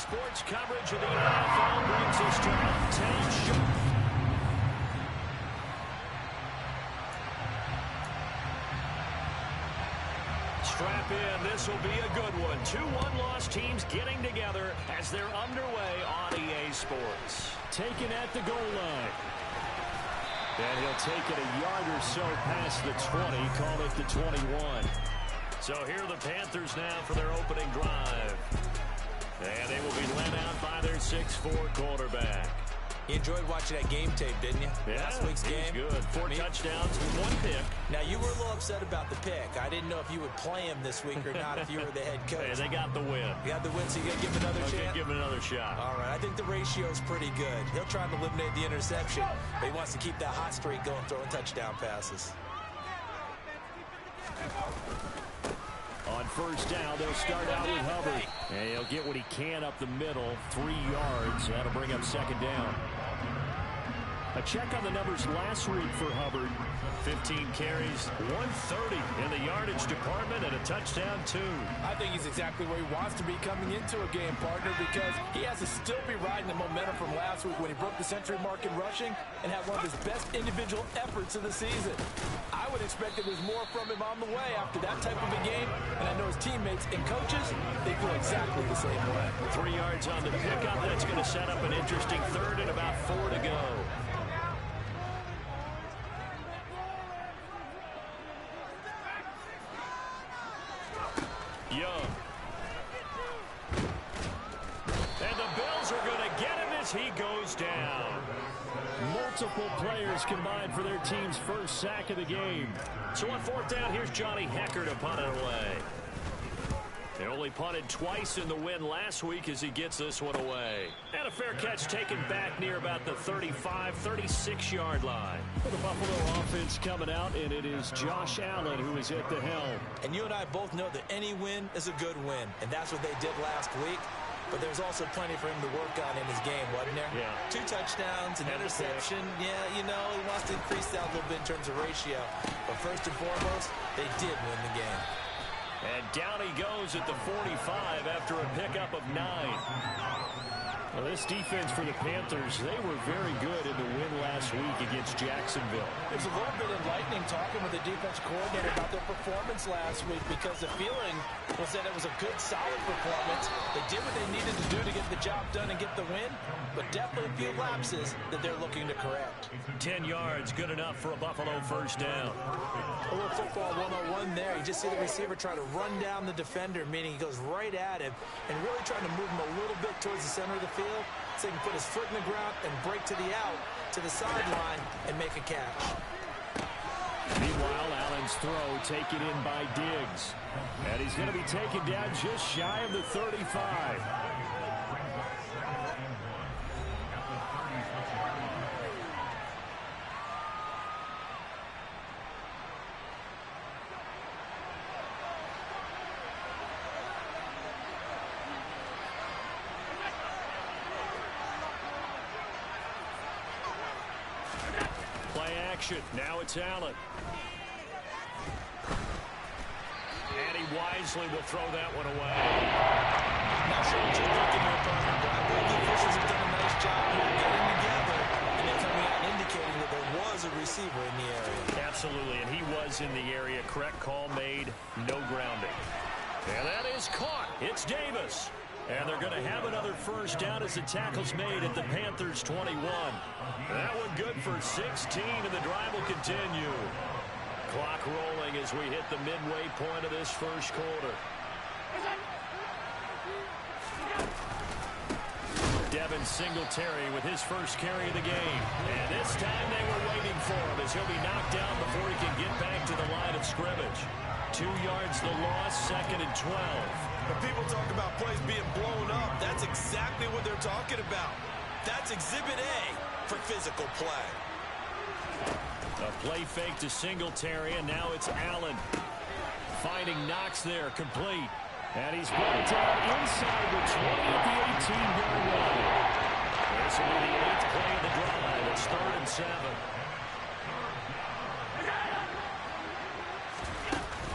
Sports coverage of the NFL brings us to 10 sharp. Strap in. This will be a good one. 2 one-loss teams getting together as they're underway on EA Sports. Taken at the goal line. And he'll take it a yard or so past the 20. Call it the 21. So here are the Panthers now for their opening drive. And they will be led out by their 6'4" quarterback. You enjoyed watching that game tape, didn't you? Yeah, Last week's game. Good. 4 touchdowns, 1 pick. Now, you were a little upset about the pick. I didn't know if you would play him this week or not if you were the head coach. Hey, they got the win. You got the win, so you got to give him another chance? Give him another shot. All right, I think the ratio is pretty good. He'll try to eliminate the interception, but he wants to keep that hot streak going, throwing touchdown passes. On first down, they'll start out with Hubbard. And he'll get what he can up the middle, 3 yards. That'll bring up second down. A check on the numbers last week for Hubbard. 15 carries, 130 in the yardage department, and a touchdown, 2. I think he's exactly where he wants to be coming into a game, partner, because he has to still be riding the momentum from last week when he broke the century mark in rushing and had one of his best individual efforts of the season. I would expect that there's more from him on the way after that type of a game, and I know his teammates and coaches, they feel exactly the same way. 3 yards on the pickup. That's going to set up an interesting third and about 4 to go. Young. And the Bills are going to get him as he goes down. Multiple players combined for their team's first sack of the game. So on 4th down, here's Johnny Hecker to punt it away. They only punted twice in the win last week as he gets this one away. And a fair catch taken back near about the 35, 36-yard line. For the Buffalo offense coming out, and it is Josh Allen who is at the helm. And you and I both know that any win is a good win, and that's what they did last week. But there's also plenty for him to work on in his game, wasn't there? Yeah. 2 touchdowns, an interception. Yeah, you know, he wants to increase that a little bit in terms of ratio. But first and foremost, they did win the game. And down he goes at the 45 after a pickup of 9. Well, this defense for the Panthers, they were very good in the win last week against Jacksonville. It was a little bit enlightening talking with the defense coordinator about their performance last week because the feeling was that it was a good, solid performance. They did what they needed to do to get the job done and get the win, but definitely a few lapses that they're looking to correct. 10 yards, good enough for a Buffalo first down. A little football 101 there. You just see the receiver try to run down the defender, meaning he goes right at him and really trying to move him a little bit towards the center of the field so he can put his foot in the ground and break to the out, to the sideline, and make a catch. Meanwhile, Allen's throw taken in by Diggs. And he's going to be taken down just shy of the 35. Now it's Allen. And he wisely will throw that one away. Not sure what you're thinking there, partner, but I believe the officials have done a nice job here getting together and then coming out and indicating that there was a receiver in the area. Absolutely, and he was in the area. Correct call made, no grounding. And that is caught. It's Davis. And they're going to have another first down as the tackle's made at the Panthers' 21. That one good for 16, and the drive will continue. Clock rolling as we hit the midway point of this first quarter. Devin Singletary with his first carry of the game. And this time they were waiting for him as he'll be knocked down before he can get back to the line of scrimmage. 2 yards the loss, 2nd and 12. When people talk about plays being blown up, that's exactly what they're talking about. That's Exhibit A for physical play. A play fake to Singletary, and now it's Allen. Finding Knox there, complete. And he's brought down inside the 20 at the 18-yard line. This will be the 8th play of the drive. It's 3rd and 7.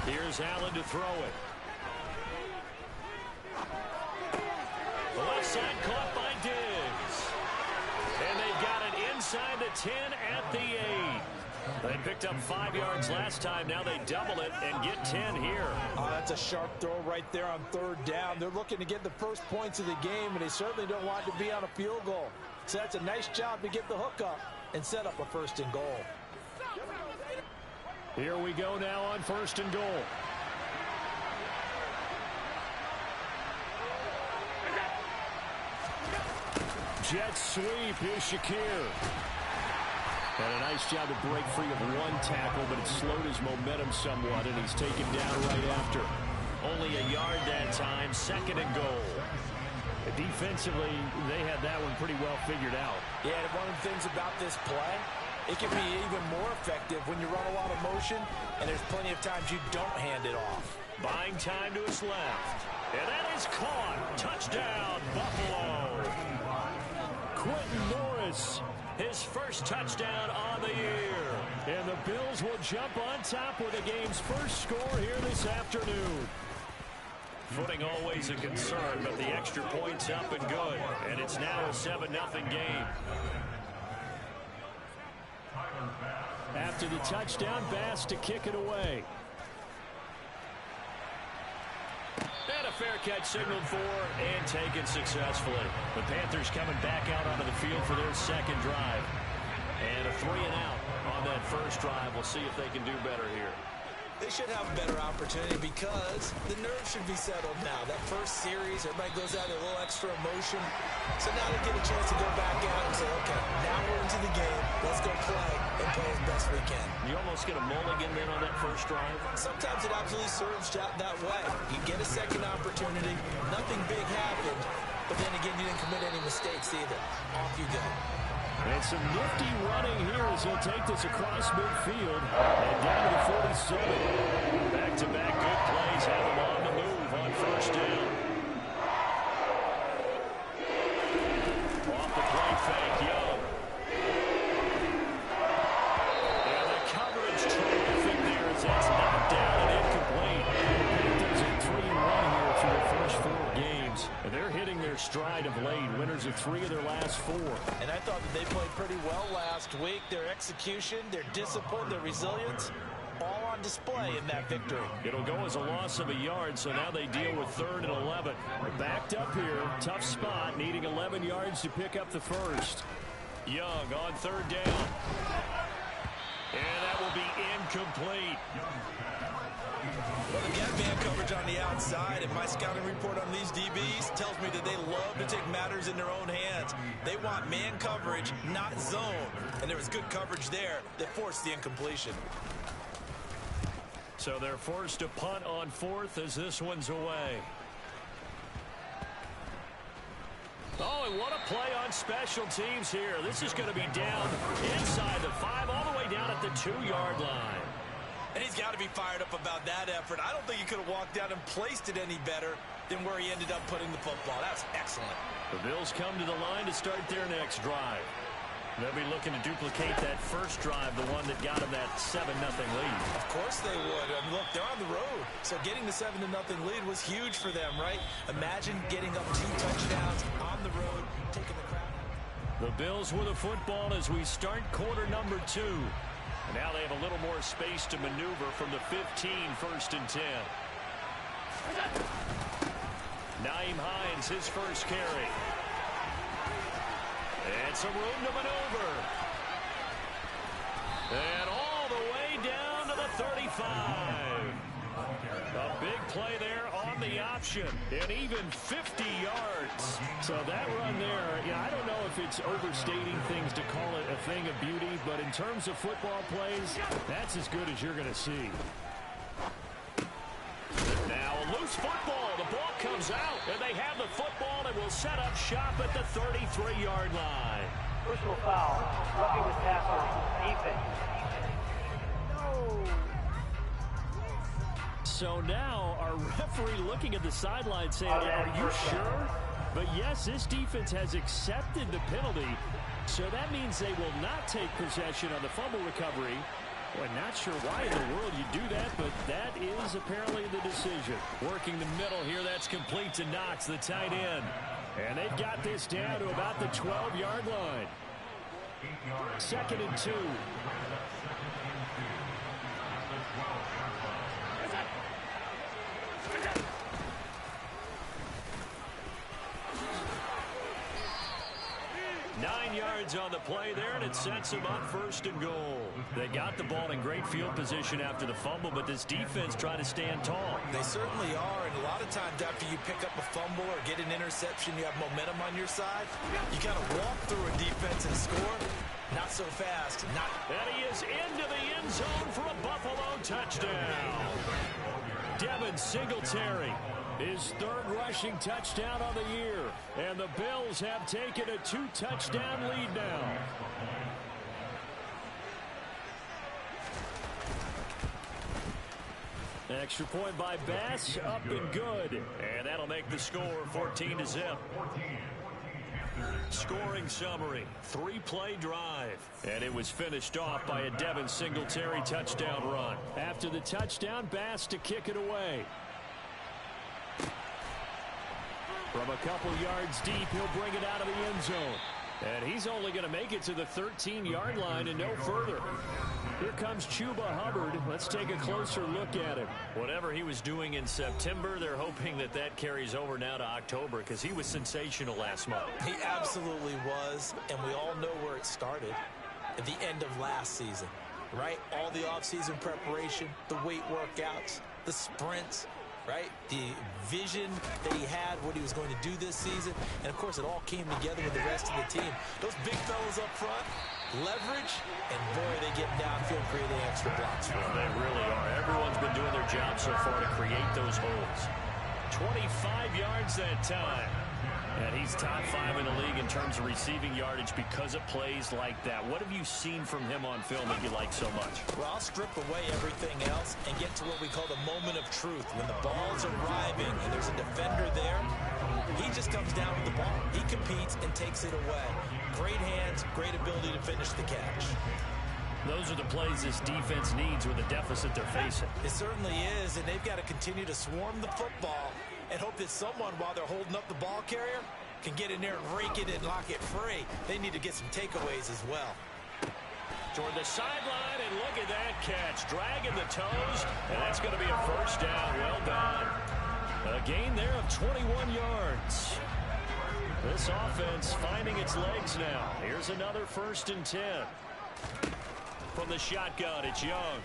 Here's Allen to throw it. The left side, caught by Diggs. And they've got it inside the 10 at the 8. They picked up 5 yards last time. Now they double it and get 10 here. Oh, that's a sharp throw right there on 3rd down. They're looking to get the first points of the game, and they certainly don't want to be on a field goal. So that's a nice job to get the hook up and set up a 1st and goal. Here we go now on 1st and goal. Jet sweep. Here's Shakir. And a nice job to break free of 1 tackle, but it slowed his momentum somewhat, and he's taken down right after. Only a yard that time, 2nd and goal. Defensively, they had that one pretty well figured out. Yeah, and one of the things about this play, it can be even more effective when you run a lot of motion, and there's plenty of times you don't hand it off. Buying time to his left. And that is caught. Touchdown, Buffalo. Quentin Morris, his first touchdown on the year. And the Bills will jump on top with the game's first score here this afternoon. Footing always a concern, but the extra point's up and good. And it's now a 7-0 game. After the touchdown, Bass to kick it away. And a fair catch signaled for and taken successfully. The Panthers coming back out onto the field for their 2nd drive. And a 3-and-out on that first drive. We'll see if they can do better here. They should have a better opportunity because the nerves should be settled now. That first series, everybody goes out with a little extra emotion. So now they get a chance to go back out and say, okay, now we're into the game. Let's go play and play as best we can. You almost get a mulligan then on that first drive. Sometimes it absolutely serves that way. You get a 2nd opportunity. Nothing big happened. But then again, you didn't commit any mistakes either. Off you go. And some nifty running here as he'll take this across midfield and down to the 47. Back-to-back good plays have him on the move on 1st down. Off the play fake, Young. And the coverage terrific there as that's knocked down and incomplete. Panthers in 3-1 here through the first 4 games. And they're hitting their stride of late. Winners of 3 of their last 4. And I thought that they played pretty well last week. Their execution, their discipline, their resilience, all on display in that victory. It'll go as a loss of a yard, so now they deal with 3rd and 11. Backed up here, tough spot, needing 11 yards to pick up the first. Young on 3rd down. And that will be incomplete. Well, they've got man coverage on the outside, and my scouting report on these DBs tells me that they love to take matters in their own hands. They want man coverage, not zone. And there was good coverage there that forced the incompletion. So they're forced to punt on 4th as this one's away. Oh, and what a play on special teams here. This is going to be down inside the 5, all the way down at the 2-yard line. And he's got to be fired up about that effort. I don't think he could have walked out and placed it any better than where he ended up putting the football. That's excellent. The Bills come to the line to start their next drive. They'll be looking to duplicate that first drive, the one that got them that 7-0 lead. Of course they would. I mean, look, they're on the road. So getting the 7-0 lead was huge for them, right? Imagine getting up 2 touchdowns on the road, taking the crowd. The Bills with the football as we start quarter number 2. And now they have a little more space to maneuver from the 15, 1st and 10. Nyheim Hines, his first carry. And some room to maneuver. And all the way down to the 35. A big play there on the option. And even 50 yards. So that run there, yeah, I don't know if it's overstating things to call it a thing of beauty, but in terms of football plays, that's as good as you're going to see. Now a loose football. The ball comes out, and they have the football and will set up shop at the 33-yard line. Personal foul. Roughing the passer. Defense. No. So now our referee looking at the sideline saying, are you sure? But yes, this defense has accepted the penalty, so that means they will not take possession on the fumble recovery. Well, not sure why in the world you do that, but that is apparently the decision. Working the middle here, that's complete to Knox, the tight end. And they've got this down to about the 12-yard line. 2nd and 2. 9 yards on the play there, and it sets them up 1st and goal. They got the ball in great field position after the fumble, but this defense tried to stand tall. They certainly are, and a lot of times after you pick up a fumble or get an interception, you have momentum on your side. You kind of walk through a defense and score. Not so fast. And he is into the end zone for a Buffalo touchdown. Devin Singletary. His 3rd rushing touchdown of the year. And the Bills have taken a 2-touchdown lead now. Extra point by Bass, up and good. And that'll make the score 14-0. Scoring summary, 3-play drive. And it was finished off by a Devin Singletary touchdown run. After the touchdown, Bass to kick it away. From a couple yards deep, he'll bring it out of the end zone. And he's only going to make it to the 13-yard line and no further. Here comes Chuba Hubbard. Let's take a closer look at him. Whatever he was doing in September, they're hoping that that carries over now to October because he was sensational last month. He absolutely was, and we all know where it started at the end of last season, right? All the offseason preparation, the weight workouts, the sprints, right? The vision that he had, what he was going to do this season. And, of course, it all came together with the rest of the team. Those big fellas up front, leverage, and, boy, they get downfield creating extra blocks for them. They really are. Everyone's been doing their job so far to create those holes. 25 yards that time. And he's top 5 in the league in terms of receiving yardage because of plays like that. What have you seen from him on film that you like so much? Well, I'll strip away everything else and get to what we call the moment of truth. When the ball's arriving and there's a defender there, he just comes down with the ball. He competes and takes it away. Great hands, great ability to finish the catch. Those are the plays this defense needs with the deficit they're facing. It certainly is, and they've got to continue to swarm the football and hope that someone, while they're holding up the ball carrier, can get in there and rake it and lock it free. They need to get some takeaways as well. Toward the sideline, and look at that catch. Dragging the toes, and that's going to be a 1st down. Well done. A gain there of 21 yards. This offense finding its legs now. Here's another 1st and 10. From the shotgun, it's Young.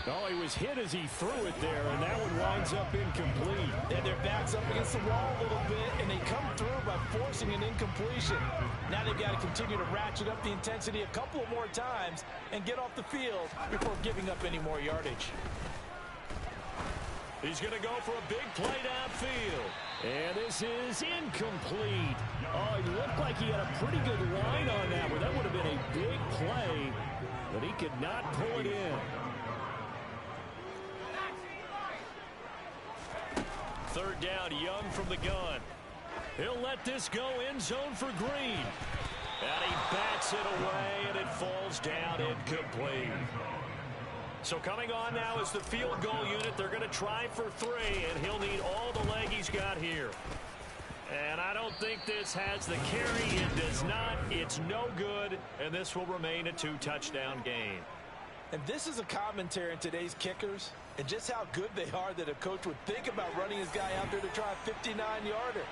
Oh, he was hit as he threw it there, and that one winds up incomplete. And their back's up against the wall a little bit, and they come through by forcing an incompletion. Now they've got to continue to ratchet up the intensity a couple of more times and get off the field before giving up any more yardage. He's going to go for a big play downfield. And this is incomplete. Oh, it looked like he had a pretty good line on that one. That would have been a big play, but he could not pull it in. 3rd down, Young from the gun. He'll let this go end zone for Green. And he bats it away, and it falls down incomplete. So coming on now is the field goal unit. They're going to try for 3, and he'll need all the leg he's got here. And I don't think this has the carry. It does not. It's no good, and this will remain a 2-touchdown game. And this is a commentary on today's kickers and just how good they are that a coach would think about running his guy out there to try a 59-yarder.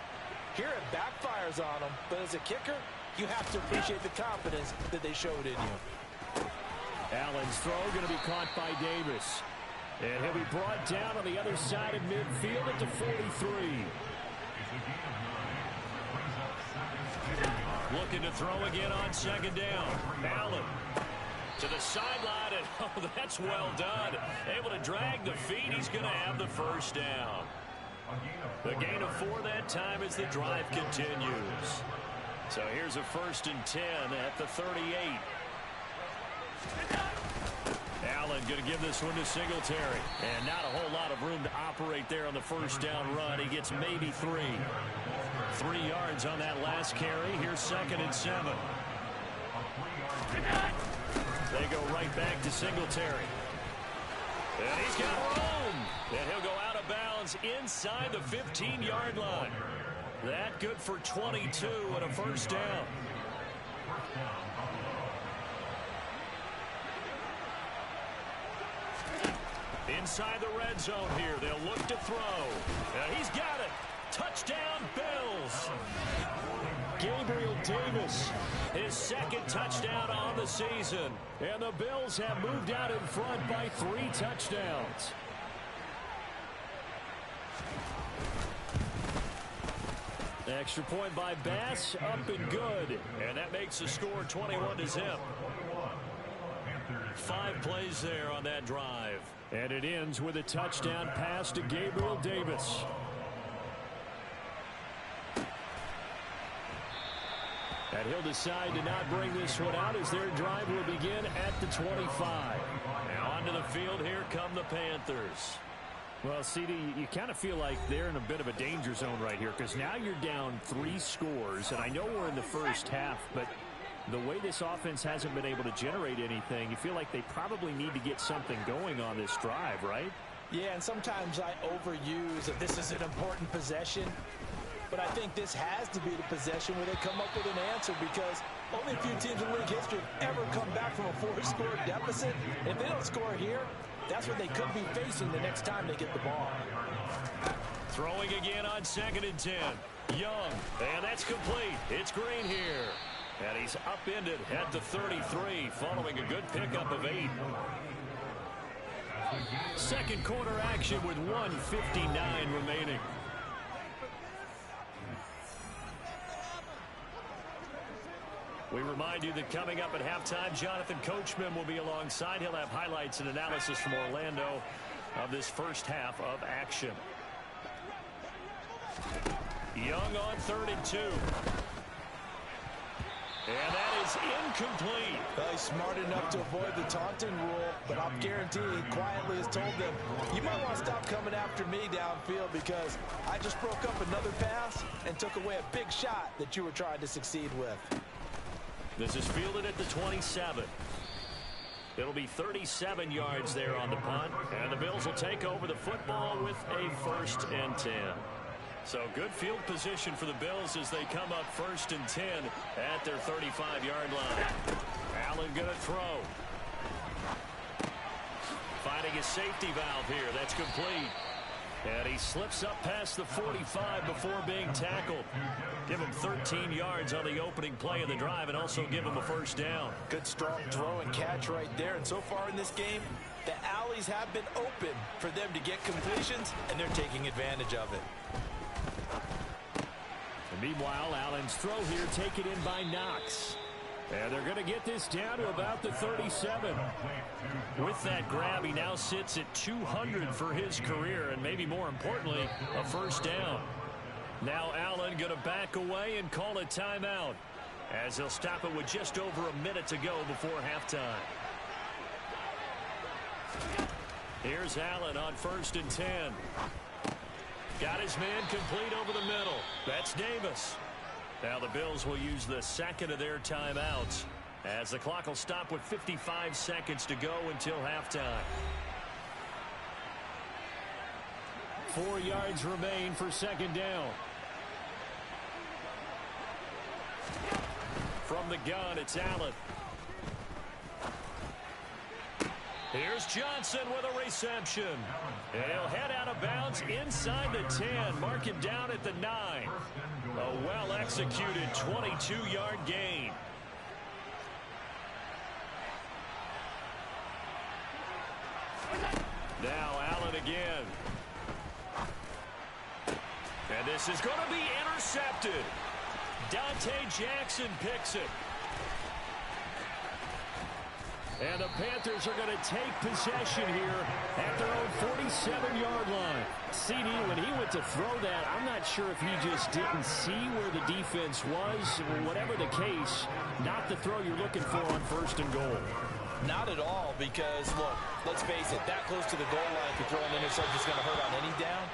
Here it backfires on him, but as a kicker, you have to appreciate the confidence that they showed in you. Allen's throw going to be caught by Davis. And he'll be brought down on the other side of midfield at the 43. Looking to throw again on 2nd down. Allen to the sideline, and oh, that's well done. Able to drag the feet. He's going to have the 1st down. The gain of 4 that time as the drive continues. So here's a 1st and 10 at the 38. Allen going to give this one to Singletary. And not a whole lot of room to operate there on the 1st down run. He gets maybe 3. 3 yards on that last carry. Here's 2nd and 7. They go right back to Singletary. And he's got room. And he'll go out of bounds inside the 15-yard line. That good for 22 and a first down. Inside the red zone here. They'll look to throw. He's got it. Touchdown, Bills. Gabriel Davis, his second touchdown on the season. And the Bills have moved out in front by 3 touchdowns. Extra point by Bass, up and good. And that makes the score 21-0. 5 plays there on that drive. And it ends with a touchdown pass to Gabriel Davis. And he'll decide to not bring this one out as their drive will begin at the 25. Now onto the field, here come the Panthers. Well, CD, you kind of feel like they're in a bit of a danger zone right here because now you're down 3 scores, and I know we're in the first half, but the way this offense hasn't been able to generate anything, you feel like they probably need to get something going on this drive, right? Yeah, and sometimes I overuse that this is an important possession, but I think this has to be the possession where they come up with an answer because only a few teams in league history have ever come back from a 4-score deficit. If they don't score here, that's what they could be facing the next time they get the ball. Throwing again on 2nd and 10. Young, and that's complete. It's Green here. And he's upended at the 33 following a good pickup of 8. Second quarter action with 1:59 remaining. We remind you that coming up at halftime, Jonathan Coachman will be alongside. He'll have highlights and analysis from Orlando of this first half of action. Young on 3rd and 2. And that is incomplete. Well, he's smart enough to avoid the taunting rule, but I'm guaranteeing he quietly has told them, you might want to stop coming after me downfield because I just broke up another pass and took away a big shot that you were trying to succeed with. This is fielded at the 27. It'll be 37 yards there on the punt, and the Bills will take over the football with a 1st and 10. So good field position for the Bills as they come up 1st and 10 at their 35-yard line. Allen going to throw. Finding his safety valve here. That's complete. And he slips up past the 45 before being tackled. Give him 13 yards on the opening play of the drive and also give him a 1st down. Good strong throw and catch right there. And so far in this game, the alleys have been open for them to get completions, and they're taking advantage of it. And meanwhile, Allen's throw here taken in by Knox. And they're going to get this down to about the 37. With that grab, he now sits at 200 for his career, and maybe more importantly, a 1st down. Now Allen going to back away and call a timeout, as he'll stop it with just over a minute to go before halftime. Here's Allen on 1st and 10. Got his man complete over the middle. That's Davis. Now the Bills will use the second of their timeouts as the clock will stop with 55 seconds to go until halftime. 4 yards remain for 2nd down. From the gun, it's Allen. Here's Johnson with a reception. And he'll head out of bounds inside the 10. Mark him down at the 9. A well-executed 22-yard gain. Now Allen again. And this is going to be intercepted. Dante Jackson picks it. And the Panthers are going to take possession here at their own 47-yard line. CD, when he went to throw that, I'm not sure if he just didn't see where the defense was. Whatever the case, not the throw you're looking for on 1st and goal. Not at all, because, look, let's face it, that close to the goal line, if you throw an interception, is going to hurt on any down.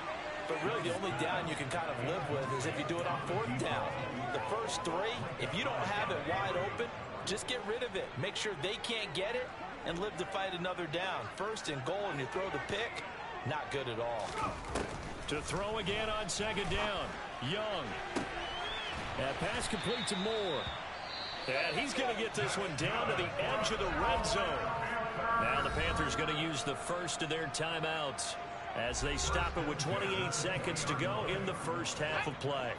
But really, the only down you can kind of live with is if you do it on 4th down. The first 3, if you don't have it wide open, just get rid of it. Make sure they can't get it and live to fight another down. 1st and goal, and you throw the pick, not good at all. To throw again on second down. Young. That pass complete to Moore. And he's going to get this one down to the edge of the red zone. Now the Panthers going to use the first of their timeouts as they stop it with 28 seconds to go in the first half of play.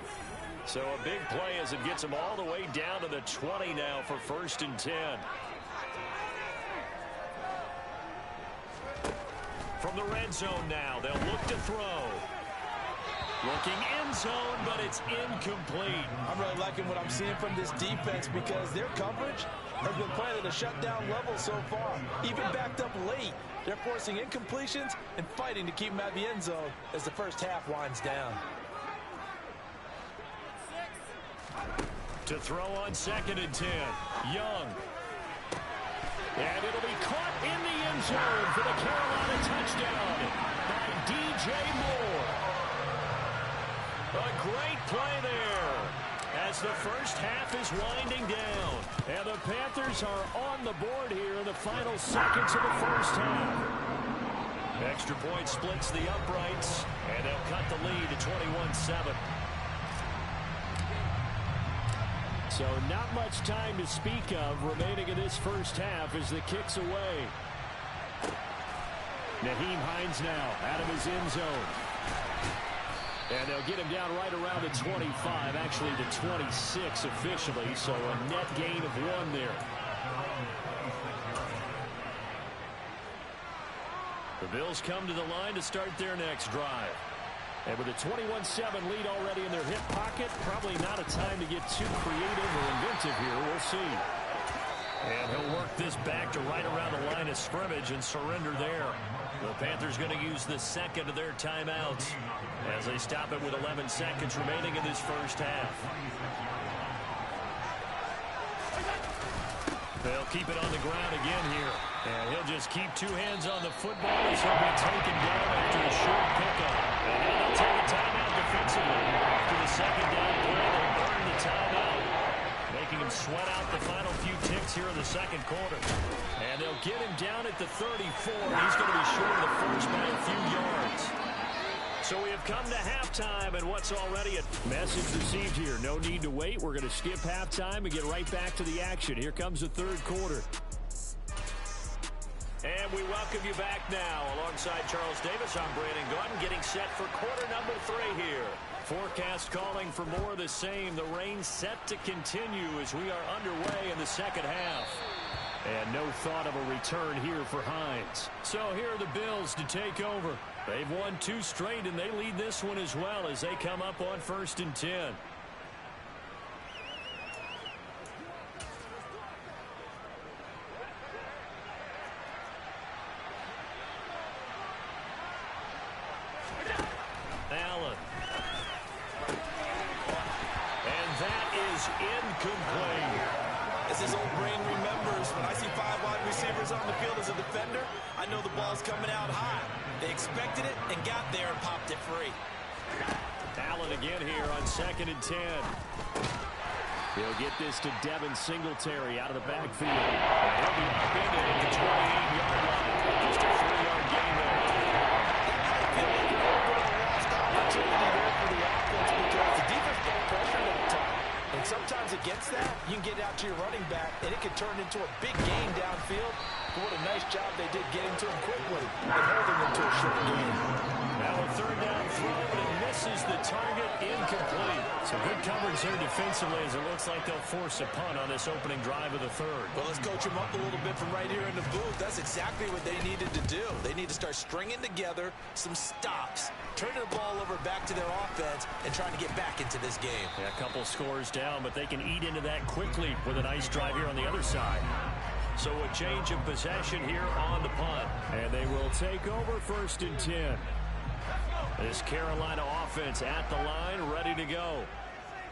So a big play as it gets them all the way down to the 20 now for 1st and 10. From the red zone now, they'll look to throw. Looking end zone, but it's incomplete. I'm really liking what I'm seeing from this defense because their coverage has been playing at a shutdown level so far. Even backed up late, they're forcing incompletions and fighting to keep them at the end zone as the first half winds down. To throw on 2nd and 10. Young. And it'll be caught in the end zone for the Carolina touchdown by DJ Moore. A great play there as the first half is winding down. And the Panthers are on the board here in the final seconds of the first half. Extra point splits the uprights, and they'll cut the lead to 21-7. So not much time to speak of remaining in this first half as the kick's away. Nyheim Hines now out of his end zone. And they'll get him down right around the 25, actually the 26 officially, so a net gain of 1 there. The Bills come to the line to start their next drive. And with a 21-7 lead already in their hip pocket, probably not a time to get too creative or inventive here. We'll see. And he'll work this back to right around the line of scrimmage and surrender there. The Panthers going to use the second of their timeouts as they stop it with 11 seconds remaining in this first half. They'll keep it on the ground again here. And he'll just keep 2 hands on the football as he'll be taken down after a short pickup. And now they'll take a timeout defensively. After the second down play, they'll burn the timeout, making him sweat out the final few ticks here in the second quarter. And they'll get him down at the 34. He's going to be short of the first by a few yards. So we have come to halftime, and what's already a message received here. No need to wait. We're going to skip halftime and get right back to the action. Here comes the third quarter. And we welcome you back now. Alongside Charles Davis, I'm Brandon Gordon, getting set for quarter number 3 here. Forecast calling for more of the same. The rain set to continue as we are underway in the second half. And no thought of a return here for Hines. So here are the Bills to take over. They've won 2 straight, and they lead this one as well as they come up on 1st and 10. Allen. And that is incomplete. As his old brain remembers, when I see 5 wide receivers on the field as a defender, I know the ball's coming out high. They expected it and got there and popped it free. Allen again here on 2nd and 10. He'll get this to Devin Singletary out of the backfield. And he'll be up in it at the 28-yard line. Just a 3-yard gain there. That might feel like a little bit of a lost opportunity there for the offense because the defense got pressure at the time. And sometimes against that, you can get out to your running back, and it can turn into a big gain downfield. But what a nice job they did getting to him quickly and holding him to a short gain. Now a 3rd down throw, but it misses the target, incomplete. So good coverage there defensively as it looks like they'll force a punt on this opening drive of the 3rd. Well, let's coach him up a little bit from right here in the booth. That's exactly what they needed to do. They need to start stringing together some stops, turning the ball over back to their offense, and trying to get back into this game. Yeah, a couple scores down, but they can eat into that quickly with a nice drive here on the other side. So a change of possession here on the punt. And they will take over 1st and 10. This Carolina offense at the line, ready to go.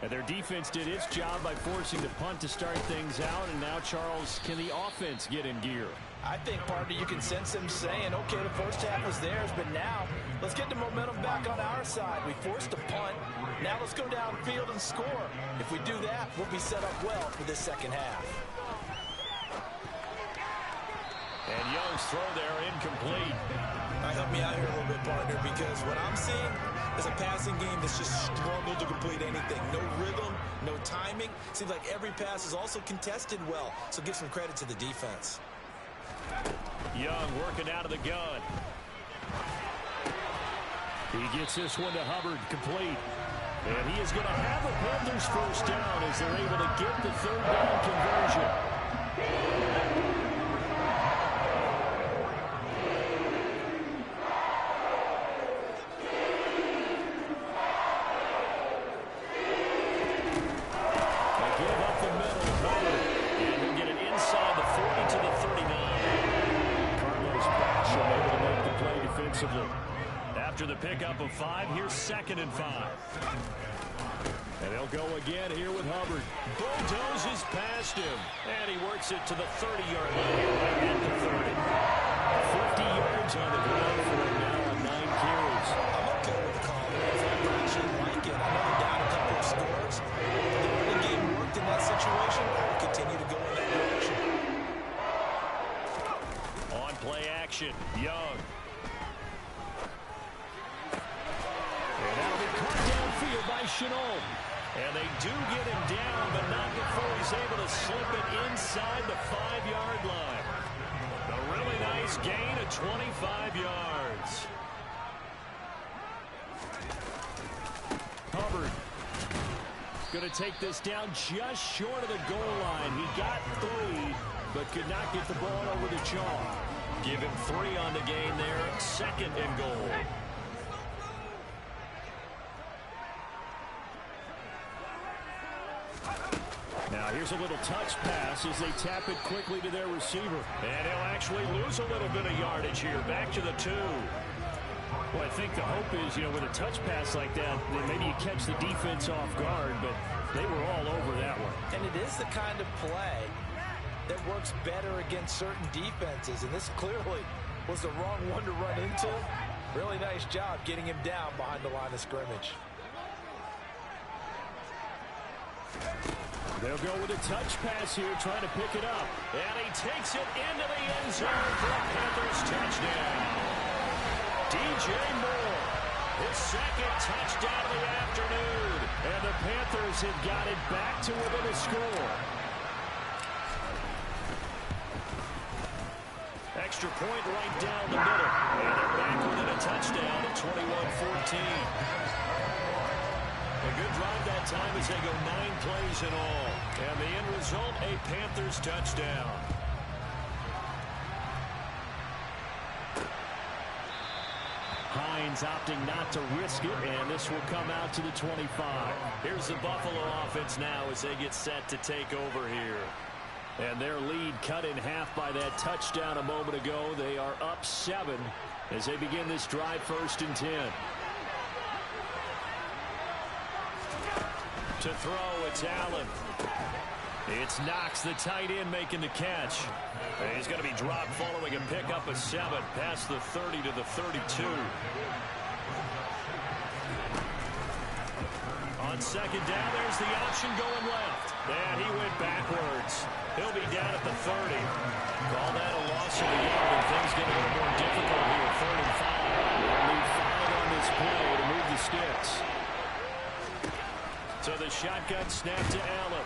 And their defense did its job by forcing the punt to start things out. And now, Charles, can the offense get in gear? I think, partner, you can sense them saying, okay, the first half was theirs, but now let's get the momentum back on our side. We forced a punt. Now let's go downfield and score. If we do that, we'll be set up well for this second half. And Young's throw there incomplete. Help me out here a little bit, partner, because what I'm seeing, is a passing game that's just struggled to complete anything. No rhythm, no timing. Seems like every pass is also contested well, so give some credit to the defense. Young working out of the gun. He gets this one to Hubbard, complete. And he is going to have the Panthers first down as they're able to get the third down conversion. They give up the middle, Hubbard, and he'll get it inside the 40 to the 39. Carlos Basham able to make the play defensively. After the pickup of 5, here's 2nd and 5. And they'll go again here with Hubbard. Bulldozes past him. And he works it to the 30-yard line here right at the 30. 50 yards on the ground for him now on 9 carries. I'm okay with the call. I actually like it. I know they're down a couple of scores. The running game worked in that situation. I will continue to go in that direction. On play action, Young. And that'll be caught downfield by Chenault. And they do get him down, but not before he's able to slip it inside the 5-yard line. A really nice gain of 25 yards. Hubbard going to take this down just short of the goal line. He got 3, but could not get the ball over the chalk. Give him 3 on the gain there. 2nd and goal. Now here's a little touch pass as they tap it quickly to their receiver. And he'll actually lose a little bit of yardage here. Back to the 2. Well, I think the hope is, with a touch pass like that maybe you catch the defense off guard, but they were all over that one. And it is the kind of play that works better against certain defenses, and this clearly was the wrong one to run into. Really nice job getting him down behind the line of scrimmage. They'll go with a touch pass here, trying to pick it up. And he takes it into the end zone for a Panthers touchdown. DJ Moore, his 2nd touchdown of the afternoon. And the Panthers have got it back to within a score. Extra point right down the middle. And they're back within a touchdown at 21-14. A good drive that time as they go 9 plays in all. And the end result, a Panthers touchdown. Hines opting not to risk it, and this will come out to the 25. Here's the Buffalo offense now as they get set to take over here. And their lead cut in half by that touchdown a moment ago. They are up 7 as they begin this drive, 1st and 10. To throw, it's Allen. It's Knox, the tight end, making the catch. And he's going to be dropped following a pickup of 7 past the 30 to the 32. On 2nd down, there's the option going left. And he went backwards. He'll be down at the 30. Call that a loss of the yard, and things get a little more difficult here. 3rd and 5. They'll need 5 on this play to move the sticks. So the shotgun snap to Allen.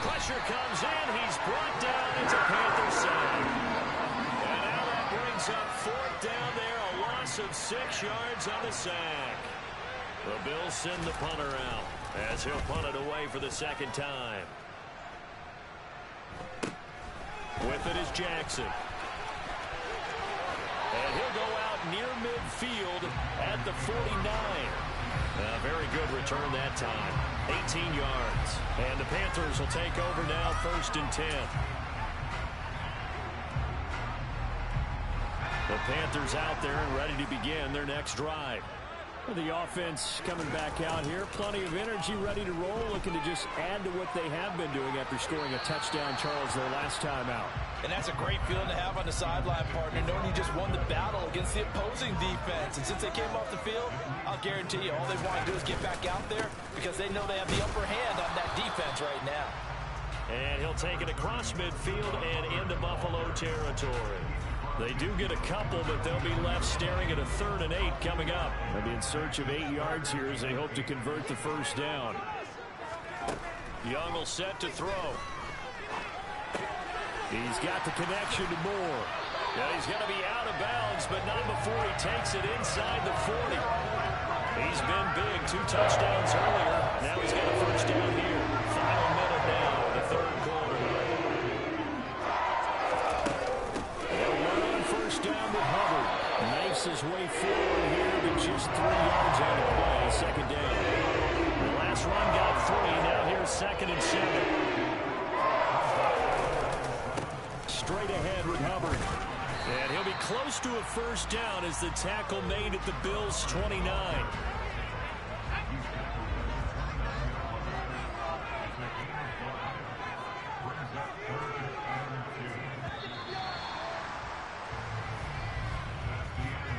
Pressure comes in. He's brought down. It's a Panther sack. And now that brings up 4th down there. A loss of 6 yards on the sack. The Bills send the punter out as he'll punt it away for the 2nd time. With it is Jackson. And he'll go out near midfield at the 49. A very good return that time. 18 yards. And the Panthers will take over now, 1st and 10. The Panthers out there and ready to begin their next drive. The offense coming back out here. Plenty of energy, ready to roll, looking to just add to what they have been doing after scoring a touchdown, Charles, their last time out. And that's a great feeling to have on the sideline, partner, knowing you just won the battle against the opposing defense. And since they came off the field, I'll guarantee you all they want to do is get back out there because they know they have the upper hand on that defense right now. And he'll take it across midfield and into Buffalo territory. They do get a couple, but they'll be left staring at a 3rd and 8 coming up. They'll be in search of 8 yards here as they hope to convert the first down. Young will set to throw. He's got the connection to Moore. Yeah, he's going to be out of bounds, but not before he takes it inside the 40. He's been big, 2 touchdowns earlier. Now he's got a first down here. Final minute now in the 3rd quarter. They'll run on first down with Hubbard. Knifes his way forward here, but just 3 yards out of play. Second down. The last run got 3. Now here's 2nd and 7. Straight ahead with Hubbard. And he'll be close to a first down as the tackle made at the Bills' 29.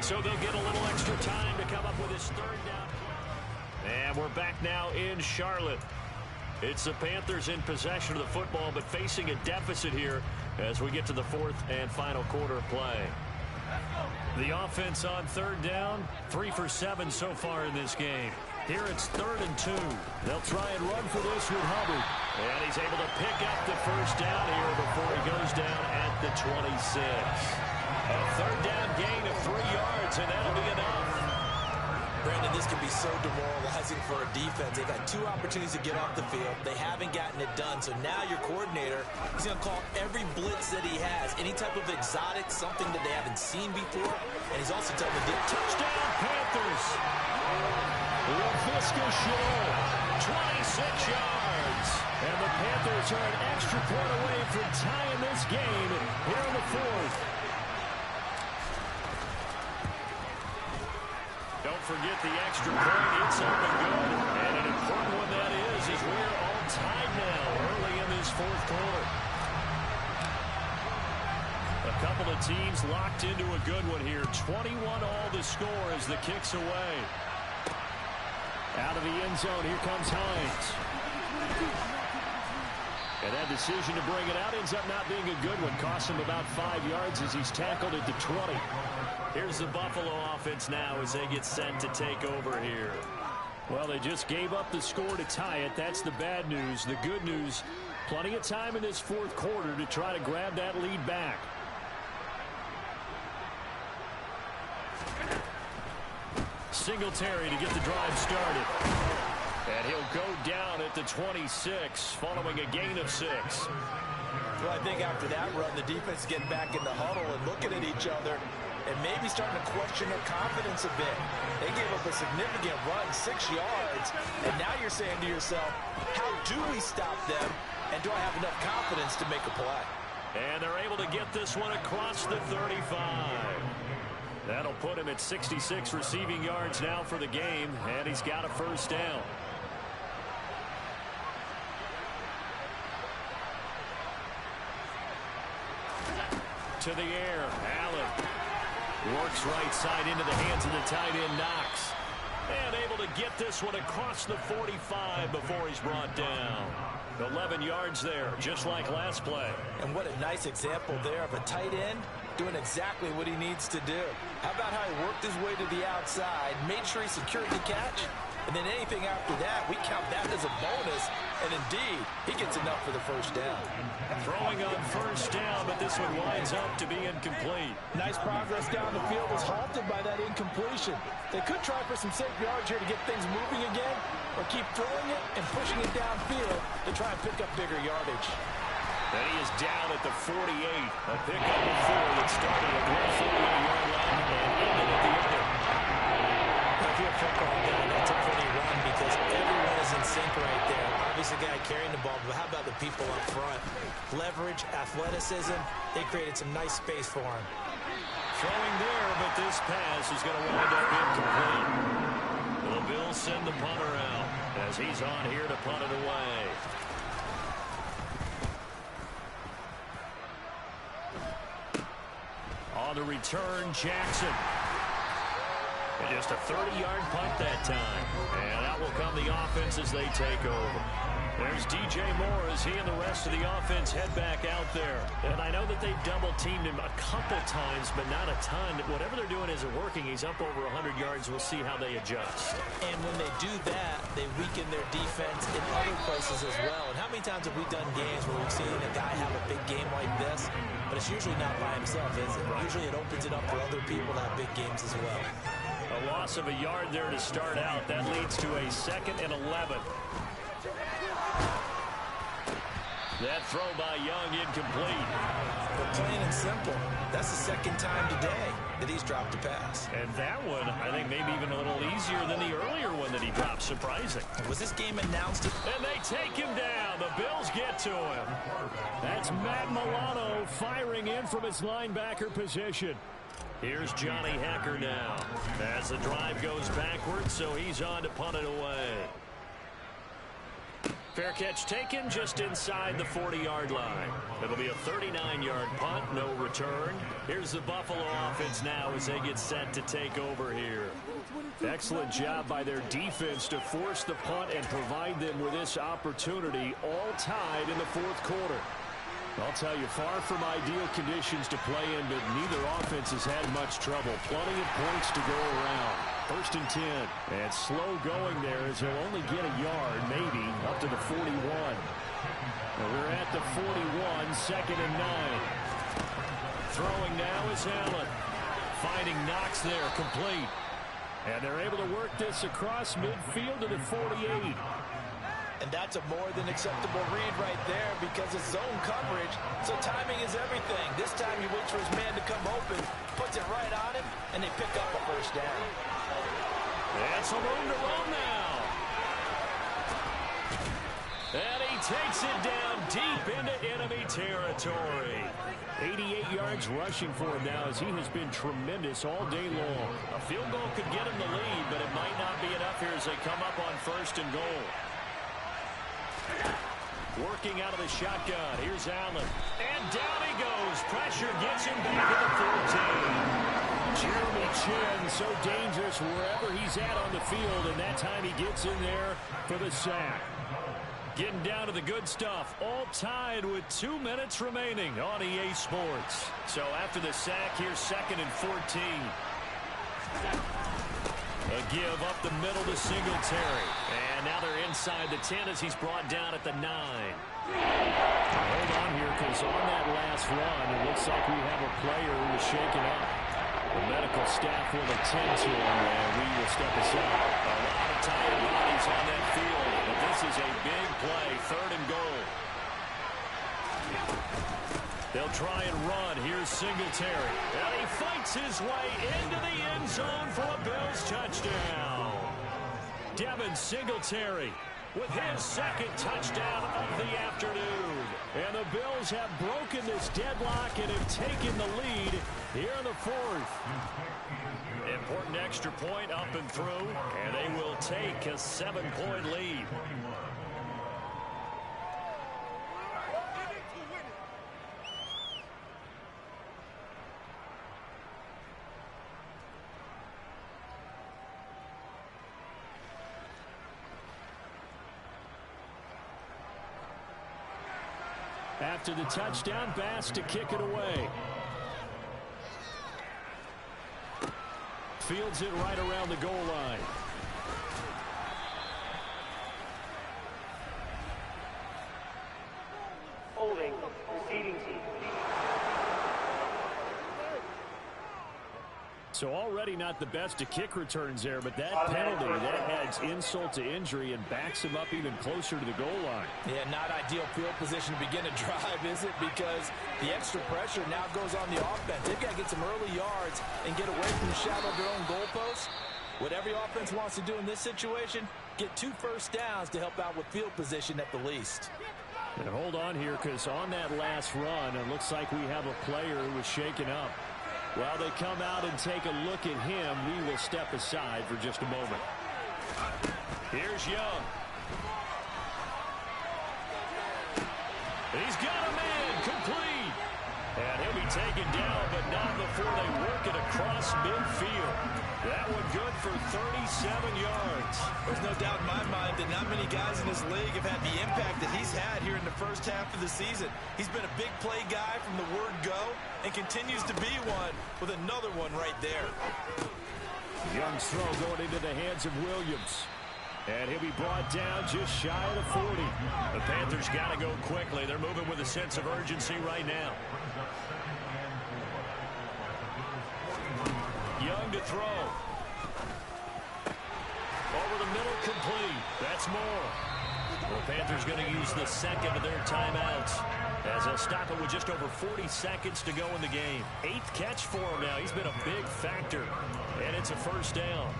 So they'll get a little extra time to come up with his 3rd down. And we're back now in Charlotte. It's the Panthers in possession of the football, but facing a deficit here as we get to the 4th and final quarter of play. The offense on 3rd down, 3 for 7 so far in this game. Here it's 3rd and 2. They'll try and run for this with Hubbard. And he's able to pick up the first down here before he goes down at the 26. A 3rd down gain of 3 yards, and that'll be enough. Brandon, this can be so demoralizing for a defense. They've had 2 opportunities to get off the field. They haven't gotten it done. So now your coordinator is going to call every blitz that he has, any type of exotic, something that they haven't seen before. And he's also telling them to touchdown Panthers. LaVisca Chenault, 26 yards. And the Panthers are an extra point away from tying this game here in the 4th. Don't forget the extra point. It's up and good. And an important one that is we're all tied now early in this 4th quarter. A couple of teams locked into a good one here. 21 all the score as the kick's away. Out of the end zone, here comes Hines. And that decision to bring it out ends up not being a good one. Costs him about 5 yards as he's tackled at the 20. Here's the Buffalo offense now as they get set to take over here. Well, they just gave up the score to tie it. That's the bad news. The good news, plenty of time in this 4th quarter to try to grab that lead back. Singletary to get the drive started. And he'll go down at the 26 following a gain of 6. Well, I think after that run, the defense getting back in the huddle and looking at each other and maybe starting to question their confidence a bit. They gave up a significant run, 6 yards, and now you're saying to yourself, how do we stop them, and do I have enough confidence to make a play? And they're able to get this one across the 35. That'll put him at 66 receiving yards now for the game, and he's got a first down. To the air, Allen works right side into the hands of the tight end, Knox. And able to get this one across the 45 before he's brought down. 11 yards there, just like last play. And what a nice example there of a tight end doing exactly what he needs to do. How about how he worked his way to the outside, made sure he secured the catch, and then anything after that, we count that as a bonus. And indeed, he gets enough for the first down. Throwing on first down, but this one winds up to be incomplete. Nice progress down the field was halted by that incompletion. They could try for some safe yards here to get things moving again, or keep throwing it and pushing it downfield to try and pick up bigger yardage. And he is down at the 48. A pickup of 4 that started at 140-yard line and ended at the other. If you're a football guy, that's a pretty run because everyone is in sync right there. Obviously, the guy carrying the ball, but how about the people up front? Leverage, athleticism, they created some nice space for him. Throwing there, but this pass is going to wind up incomplete. The Bills send the punter out as he's on here to punt it away. On the return, Jackson. And just a 30-yard punt that time. And out will come the offense as they take over. There's DJ Moore as he and the rest of the offense head back out there. And I know that they've double-teamed him a couple times, but not a ton. Whatever they're doing isn't working. He's up over 100 yards. We'll see how they adjust. And when they do that, they weaken their defense in other places as well. And how many times have we done games where we've seen a guy have a big game like this, but it's usually not by himself, is it? Usually it opens it up for other people to have big games as well. A loss of a yard there to start out. That leads to a 2nd and 11. That throw by Young incomplete. But plain and simple, that's the second time today that he's dropped a pass. And that one, I think maybe even a little easier than the earlier one that he dropped. Surprising. Was this game announced? And they take him down. The Bills get to him. That's Matt Milano firing in from his linebacker position. Here's Johnny Hekker now. As the drive goes backwards, so he's on to punt it away. Fair catch taken just inside the 40-yard line. It'll be a 39-yard punt, no return. Here's the Buffalo offense now as they get set to take over here. Excellent job by their defense to force the punt and provide them with this opportunity, all tied in the 4th quarter. I'll tell you, far from ideal conditions to play in, but neither offense has had much trouble. Plenty of points to go around. 1st and 10. And slow going there as he'll only get a yard, maybe, up to the 41. We're at the 41, 2nd and 9. Throwing now is Allen. Finding Knox there, complete. And they're able to work this across midfield to the 48. And that's a more than acceptable read right there because it's zone coverage, so timing is everything. This time he waits for his man to come open, puts it right on him, and they pick up a 1st down. And some room to run now. And he takes it down deep into enemy territory. 88 yards rushing for him now as he has been tremendous all day long. A field goal could get him the lead, but it might not be enough here as they come up on 1st and goal. Working out of the shotgun. Here's Allen. And down he goes. Pressure gets him back at the 14. Jeremy Chin, so dangerous wherever he's at on the field, and that time he gets in there for the sack. Getting down to the good stuff. All tied with 2 minutes remaining on EA Sports. So after the sack, here's 2nd and 14. A give up the middle to Singletary. And now they're inside the 10 as he's brought down at the 9. Hold on here because on that last run, it looks like we have a player who is shaken up. The medical staff will attend to him, and we will step aside. A lot of tired bodies on that field, but this is a big play, 3rd and goal. They'll try and run. Here's Singletary. And he fights his way into the end zone for a Bills touchdown. Devin Singletary with his 2nd touchdown of the afternoon. And the Bills have broken this deadlock and have taken the lead here in the 4th. Important extra point up and through, and they will take a 7-point lead. After the touchdown, Bass to kick it away. Fields it right around the goal line. Holding, receiving team. So already not the best to kick returns there, but that penalty, that adds insult to injury and backs him up even closer to the goal line. Yeah, not ideal field position to begin a drive, is it? Because the extra pressure now goes on the offense. They've got to get some early yards and get away from the shadow of their own goalposts. What every offense wants to do in this situation, get 2 first downs to help out with field position at the least. And hold on here, because on that last run, it looks like we have a player who was shaken up. While they come out and take a look at him, we will step aside for just a moment. Here's Young. He's got a man, complete. And he'll be taken down, but not before they work it across midfield. That one good for 37 yards. There's no doubt in my mind that not many guys in this league have had the impact that he's had here in the first half of the season. He's been a big play guy from the word go and continues to be one with another one right there. Young's throw going into the hands of Williams. And he'll be brought down just shy of the 40. The Panthers got to go quickly. They're moving with a sense of urgency right now. Young to throw. Over the middle, complete. That's more. The Panthers going to use the second of their timeouts as they'll stop it with just over 40 seconds to go in the game. 8th catch for him now. He's been a big factor. And it's a first down.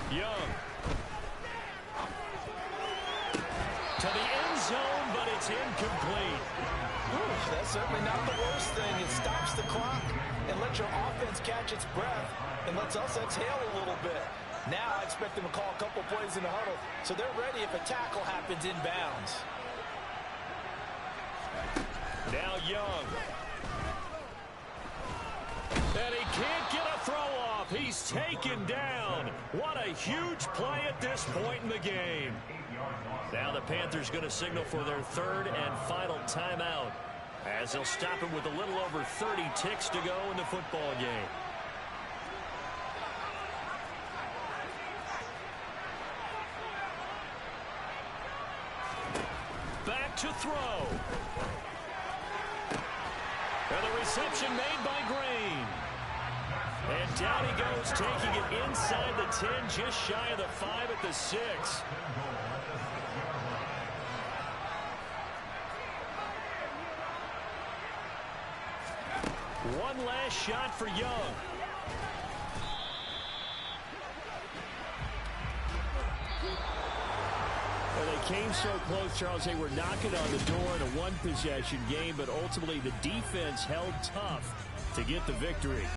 Young. To the end zone, but it's incomplete. Ooh, that's certainly not the worst thing. It stops the clock and lets your offense catch its breath and lets us exhale a little bit. Now I expect them to call a couple plays in the huddle so they're ready if a tackle happens inbounds. Now Young. And he can't get a throw off. He's taken down. What a huge play at this point in the game. Now the Panthers going to signal for their third and final timeout as they'll stop him with a little over 30 ticks to go in the football game. Back to throw. And the reception made by Green. And down he goes, taking it inside the 10, just shy of the 5 at the 6. One last shot for Young. Well, they came so close, Charles. They were knocking on the door in a one-possession game, but ultimately the defense held tough to get the victory.